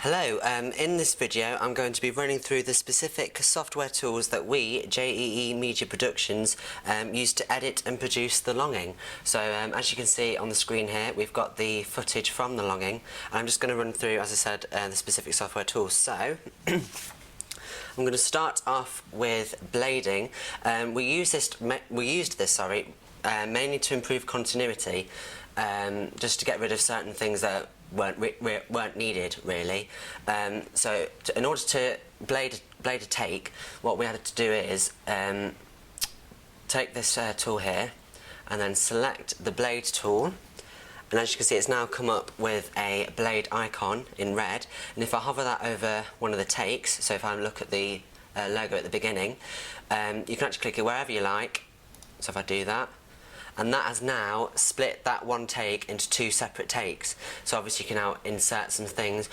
Hello, in this video I'm going to be running through the specific software tools that we, JEE Media Productions, use to edit and produce The Longing. So as you can see on the screen here, we've got the footage from The Longing, and I'm just going to run through, as I said, the specific software tools. So I'm going to start off with blading. We used this mainly to improve continuity, just to get rid of certain things that weren't needed really. So in order to blade a take, what we had to do is take this tool here and then select the blade tool, and as you can see it's now come up with a blade icon in red, and if I hover that over one of the takes, so if I look at the logo at the beginning, you can actually click it wherever you like. So if I do that, and that has now split that one take into two separate takes. So obviously you can now insert some things.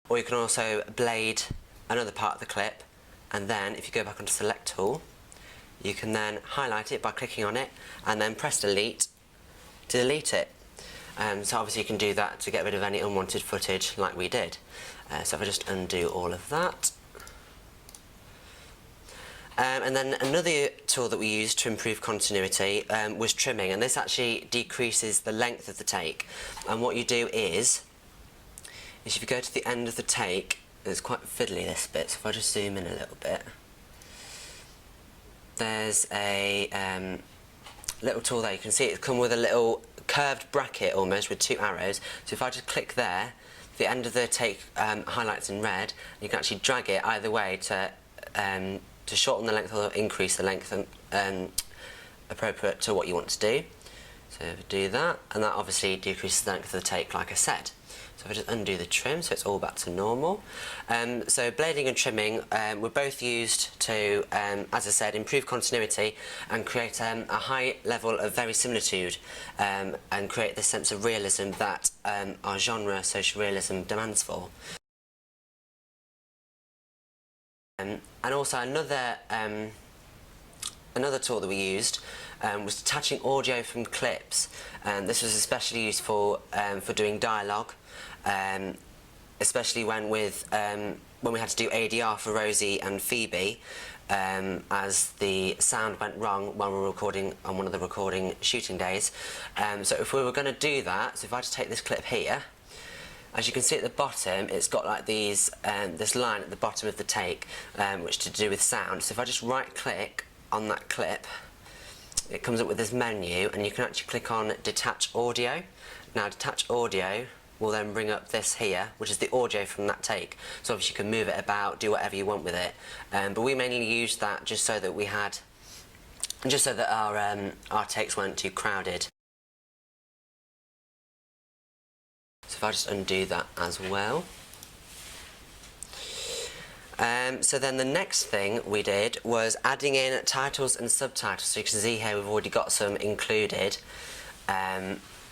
Or you can also blade another part of the clip, and then if you go back onto Select Tool, you can then highlight it by clicking on it and then press Delete to delete it. So obviously you can do that to get rid of any unwanted footage like we did. So if I just undo all of that. And then another tool that we used to improve continuity was trimming, and this actually decreases the length of the take. And what you do is if you go to the end of the take, it's quite fiddly this bit, so if I just zoom in a little bit, there's a little tool there. You can see it's come with a little curved bracket almost with two arrows. So if I just click there, the end of the take highlights in red. You can actually drag it either way to shorten the length or increase the length appropriate to what you want to do. So if I do that, and that obviously decreases the length of the take like I said. So if I just undo the trim, so it's all back to normal. So blading and trimming were both used to, as I said, improve continuity and create a high level of verisimilitude and create this sense of realism that our genre, social realism, demands for. And also another tool that we used was detaching audio from clips. This was especially useful for doing dialogue, especially when we had to do ADR for Rosie and Phoebe, as the sound went wrong when we were recording on one of the recording shooting days. So if we were going to do that, so if I just take this clip here, as you can see at the bottom, it's got like these this line at the bottom of the take, which is to do with sound. So if I just right click on that clip, it comes up with this menu, and you can actually click on Detach Audio. Now Detach Audio will then bring up this here, which is the audio from that take. So obviously you can move it about, do whatever you want with it. But we mainly used that just so that our takes weren't too crowded. So if I just undo that as well. So then the next thing we did was adding in titles and subtitles. So you can see here we've already got some included.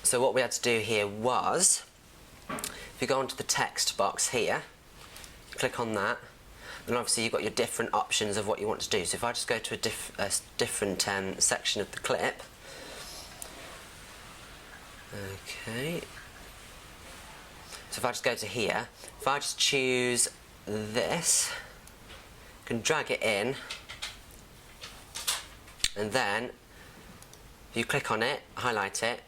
So what we had to do here was, if you go onto the text box here, click on that, and obviously you've got your different options of what you want to do. So if I just go to a different section of the clip, okay. So if I just go to here, if I just choose this, you can drag it in, and then if you click on it, highlight it,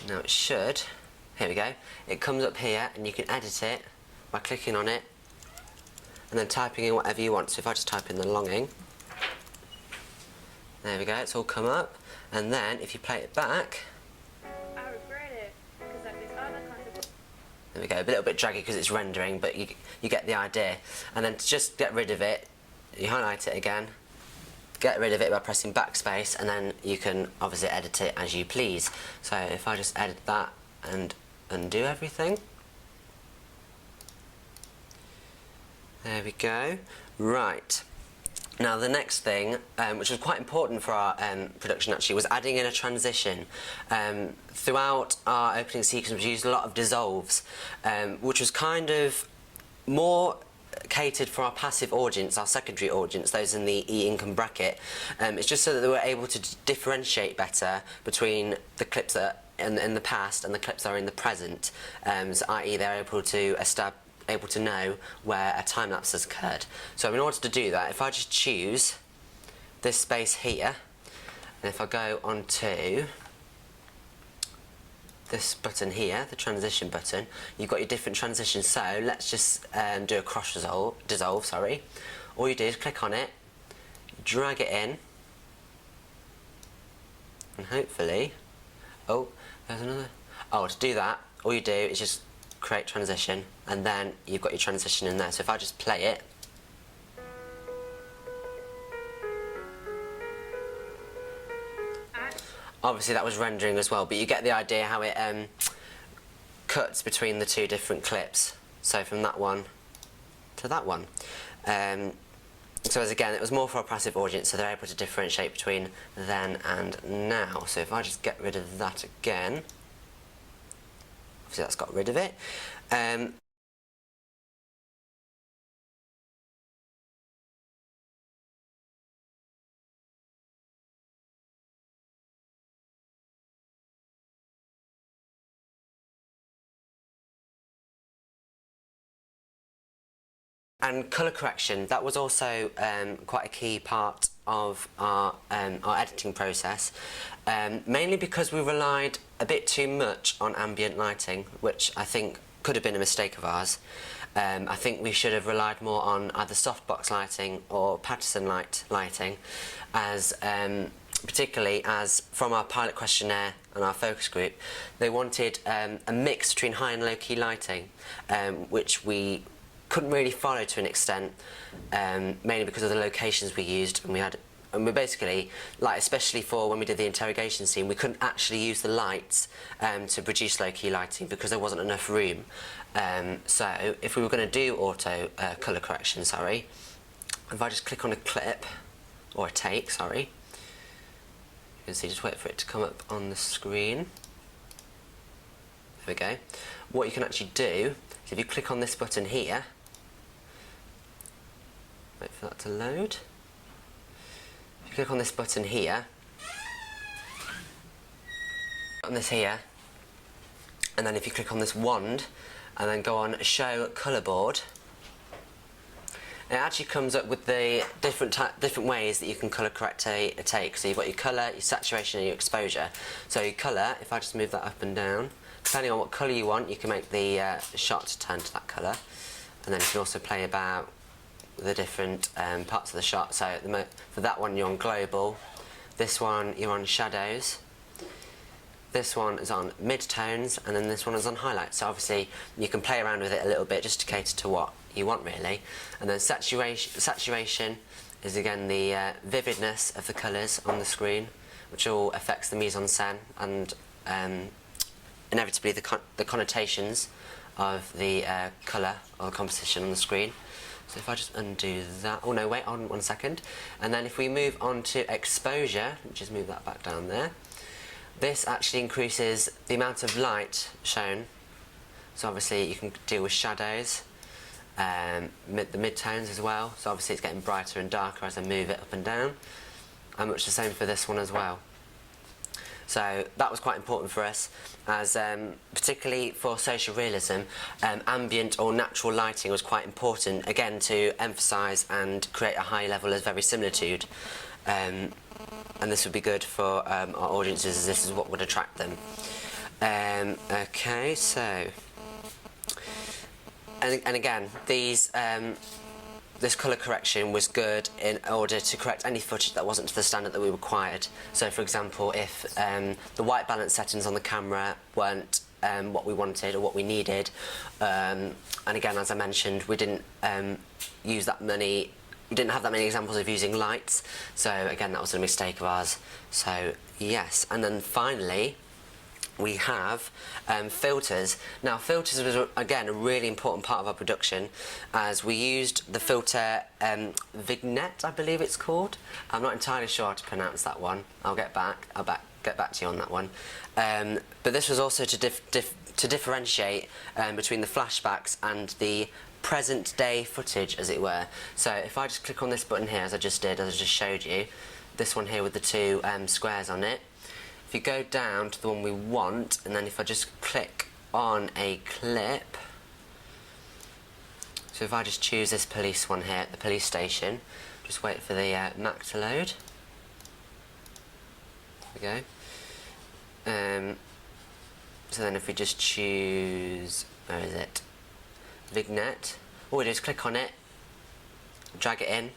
now it should, here we go, it comes up here and you can edit it by clicking on it and then typing in whatever you want. So if I just type in The Longing, there we go, it's all come up, and then if you play it back, there we go, a little bit draggy because it's rendering, but you get the idea. And then to just get rid of it, you highlight it again, get rid of it by pressing backspace, and then you can obviously edit it as you please. So if I just edit that and undo everything, there we go. Right. Now the next thing, which was quite important for our production actually, was adding in a transition. Throughout our opening sequence we used a lot of dissolves, which was kind of more catered for our passive audience, our secondary audience, those in the e-income bracket. It's just so that they were able to differentiate better between the clips that are in the past and the clips that are in the present, so i.e. they're able to know where a time lapse has occurred. So in order to do that, if I just choose this space here, and if I go onto this button here, the transition button, you've got your different transitions. So let's just do a cross dissolve, sorry. All you do is click on it, drag it in, and hopefully, oh, there's another. Oh, to do that, all you do is just create transition, and then you've got your transition in there. So if I just play it, obviously that was rendering as well, but you get the idea how it cuts between the two different clips. So from that one to that one. So as again, it was more for a passive audience, so they're able to differentiate between then and now. So if I just get rid of that again, obviously that's got rid of it. And colour correction, that was also quite a key part of our editing process, mainly because we relied a bit too much on ambient lighting, which I think could have been a mistake of ours. I think we should have relied more on either softbox lighting or Patterson lighting, as particularly as from our pilot questionnaire and our focus group, they wanted a mix between high and low key lighting, which we couldn't really follow to an extent, mainly because of the locations we used, and we basically, like especially for when we did the interrogation scene, we couldn't actually use the lights to produce low-key lighting because there wasn't enough room. So if we were going to do auto colour correction, sorry, if I just click on a clip, or a take, sorry, you can see, just wait for it to come up on the screen. There we go. What you can actually do is if you click on this button here, wait for that to load. If you click on this button here, on this here, and then if you click on this wand, and then go on Show Colour Board, it actually comes up with the different ways that you can colour correct a take. So you've got your colour, your saturation, and your exposure. So your colour, if I just move that up and down, depending on what colour you want, you can make the shot turn to that colour, and then you can also play about the different parts of the shot. So for that one you're on global, this one you're on shadows, this one is on mid-tones, and then this one is on highlights. So obviously you can play around with it a little bit just to cater to what you want really. And then saturation is again the vividness of the colours on the screen, which all affects the mise-en-scène and inevitably the connotations of the colour or the composition on the screen. So if I just undo that, oh no, wait on 1 second. And then if we move on to exposure, just move that back down there. This actually increases the amount of light shown. So obviously you can deal with shadows, the mid-tones as well. So obviously it's getting brighter and darker as I move it up and down. And much the same for this one as well. So that was quite important for us, as particularly for social realism, ambient or natural lighting was quite important, again to emphasise and create a high level of verisimilitude. And this would be good for our audiences, as this is what would attract them. Okay, so, and again, this colour correction was good in order to correct any footage that wasn't to the standard that we required. So for example, if the white balance settings on the camera weren't what we wanted or what we needed, and again, as I mentioned, we didn't use that many, we didn't have that many examples of using lights, so again, that was a mistake of ours. So yes, and then finally, we have filters. Now filters was again a really important part of our production, as we used the filter Vignette, I believe it's called. I'm not entirely sure how to pronounce that one. I'll get back to you on that one. But this was also to differentiate between the flashbacks and the present day footage, as it were. So if I just click on this button here, as I just did, as I just showed you, this one here with the two squares on it, if you go down to the one we want, and then if I just click on a clip, so if I just choose this police one here at the police station, just wait for the Mac to load. There we go. So then if we just choose, where is it? Vignette. All we do is click on it, drag it in,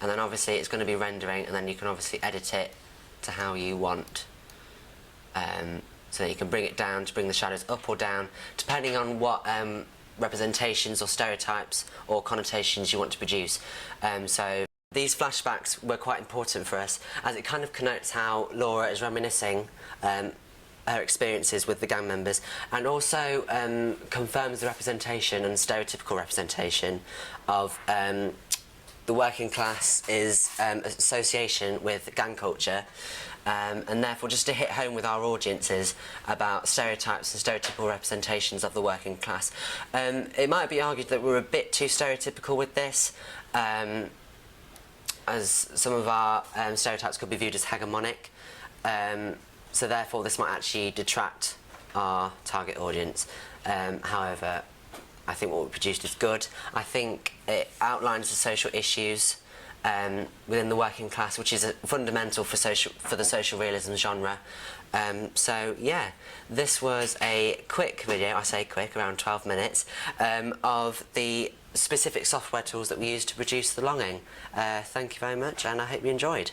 and then obviously it's going to be rendering, and then you can obviously edit it to how you want. So that you can bring it down to bring the shadows up or down, depending on what representations or stereotypes or connotations you want to produce. So these flashbacks were quite important for us, as it kind of connotes how Laura is reminiscing her experiences with the gang members, and also confirms the representation and stereotypical representation of the working class is association with gang culture, and therefore just to hit home with our audiences about stereotypes and stereotypical representations of the working class. It might be argued that we're a bit too stereotypical with this, as some of our stereotypes could be viewed as hegemonic, so therefore this might actually detract our target audience. However, I think what we produced is good. I think it outlines the social issues within the working class, which is fundamental for the social realism genre. So yeah, this was a quick video, I say quick, around 12 minutes, of the specific software tools that we use to produce The Longing. Thank you very much, and I hope you enjoyed.